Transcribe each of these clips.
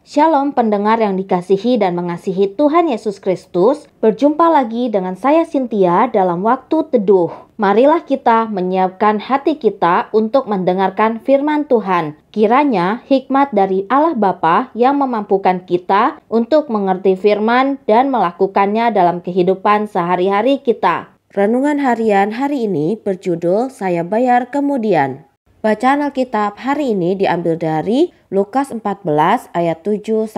Shalom pendengar yang dikasihi dan mengasihi Tuhan Yesus Kristus. Berjumpa lagi dengan saya Cynthia dalam waktu teduh. Marilah kita menyiapkan hati kita untuk mendengarkan firman Tuhan. Kiranya hikmat dari Allah Bapa yang memampukan kita untuk mengerti firman dan melakukannya dalam kehidupan sehari-hari kita. Renungan harian hari ini berjudul Saya Bayar Kemudian. Bacaan Alkitab hari ini diambil dari Lukas 14 ayat 7-14.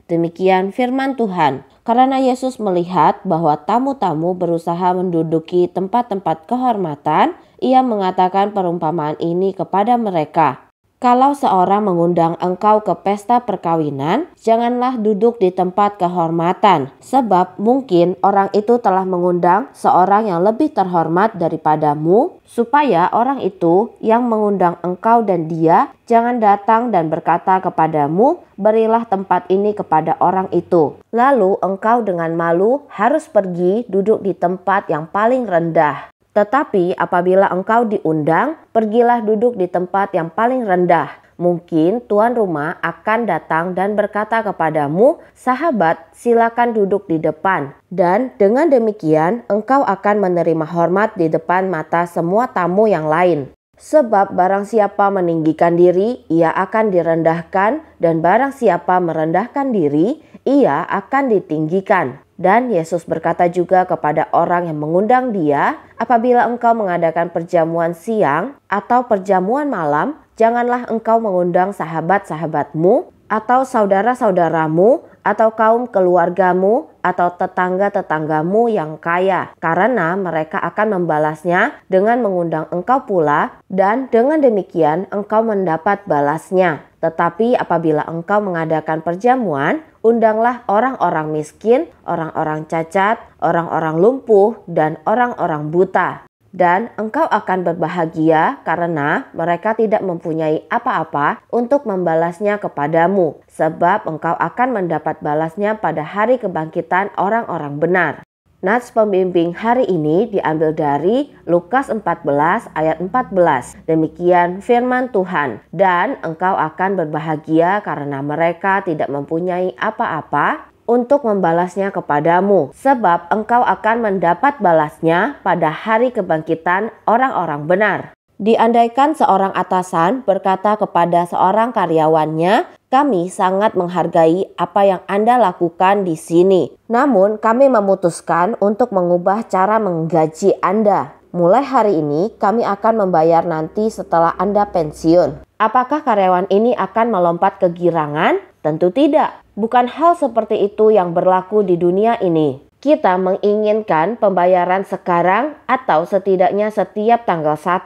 Demikian firman Tuhan. Karena Yesus melihat bahwa tamu-tamu berusaha menduduki tempat-tempat kehormatan, ia mengatakan perumpamaan ini kepada mereka. Kalau seorang mengundang engkau ke pesta perkawinan, janganlah duduk di tempat kehormatan, sebab mungkin orang itu telah mengundang seorang yang lebih terhormat daripadamu, supaya orang itu yang mengundang engkau dan dia jangan datang dan berkata kepadamu, berilah tempat ini kepada orang itu. Lalu engkau dengan malu harus pergi duduk di tempat yang paling rendah. Tetapi apabila engkau diundang, pergilah duduk di tempat yang paling rendah. Mungkin tuan rumah akan datang dan berkata kepadamu, sahabat, silakan duduk di depan. Dan dengan demikian, engkau akan menerima hormat di depan mata semua tamu yang lain. Sebab barang siapa meninggikan diri, ia akan direndahkan, dan barang siapa merendahkan diri, ia akan ditinggikan. Dan Yesus berkata juga kepada orang yang mengundang dia, apabila engkau mengadakan perjamuan siang atau perjamuan malam, janganlah engkau mengundang sahabat-sahabatmu, atau saudara-saudaramu, atau kaum keluargamu, atau tetangga-tetanggamu yang kaya, karena mereka akan membalasnya dengan mengundang engkau pula, dan dengan demikian engkau mendapat balasnya. Tetapi apabila engkau mengadakan perjamuan, undanglah orang-orang miskin, orang-orang cacat, orang-orang lumpuh, dan orang-orang buta. Dan engkau akan berbahagia karena mereka tidak mempunyai apa-apa untuk membalasnya kepadamu, sebab engkau akan mendapat balasnya pada hari kebangkitan orang-orang benar. Nats pembimbing hari ini diambil dari Lukas 14 ayat 14. Demikian firman Tuhan. Dan engkau akan berbahagia karena mereka tidak mempunyai apa-apa untuk membalasnya kepadamu, sebab engkau akan mendapat balasnya pada hari kebangkitan orang-orang benar. Diandaikan seorang atasan berkata kepada seorang karyawannya, kami sangat menghargai apa yang Anda lakukan di sini. Namun kami memutuskan untuk mengubah cara menggaji Anda. Mulai hari ini kami akan membayar nanti setelah Anda pensiun. Apakah karyawan ini akan melompat kegirangan? Tentu tidak. Bukan hal seperti itu yang berlaku di dunia ini. Kita menginginkan pembayaran sekarang atau setidaknya setiap tanggal 1.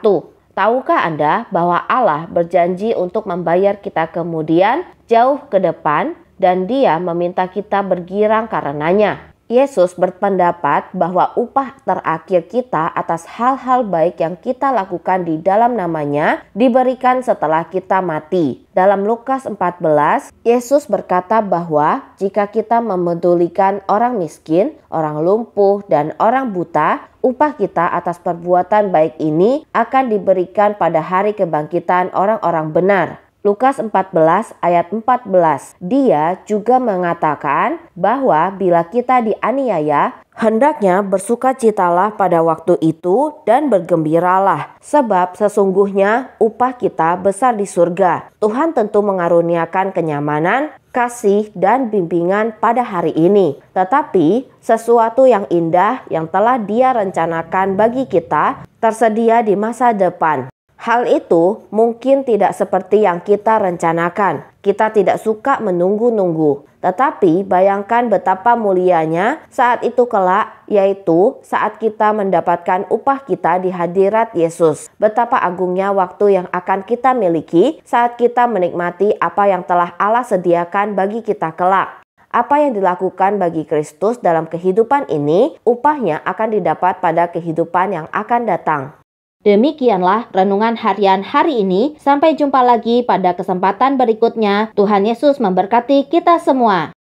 Tahukah Anda bahwa Allah berjanji untuk membayar kita kemudian jauh ke depan dan Dia meminta kita bergirang karenanya? Yesus berpendapat bahwa upah terakhir kita atas hal-hal baik yang kita lakukan di dalam namanya diberikan setelah kita mati. Dalam Lukas 14, Yesus berkata bahwa jika kita memedulikan orang miskin, orang lumpuh, dan orang buta, upah kita atas perbuatan baik ini akan diberikan pada hari kebangkitan orang-orang benar. Lukas 14 ayat 14. Dia juga mengatakan bahwa bila kita dianiaya, hendaknya bersukacitalah pada waktu itu dan bergembiralah, sebab sesungguhnya upah kita besar di surga. Tuhan tentu mengaruniakan kenyamanan, kasih, dan bimbingan pada hari ini. Tetapi sesuatu yang indah yang telah Dia rencanakan bagi kita tersedia di masa depan. Hal itu mungkin tidak seperti yang kita rencanakan. Kita tidak suka menunggu-nunggu. Tetapi bayangkan betapa mulianya saat itu kelak, yaitu saat kita mendapatkan upah kita di hadirat Yesus. Betapa agungnya waktu yang akan kita miliki saat kita menikmati apa yang telah Allah sediakan bagi kita kelak. Apa yang dilakukan bagi Kristus dalam kehidupan ini, upahnya akan didapat pada kehidupan yang akan datang. Demikianlah renungan harian hari ini. Sampai jumpa lagi pada kesempatan berikutnya. Tuhan Yesus memberkati kita semua.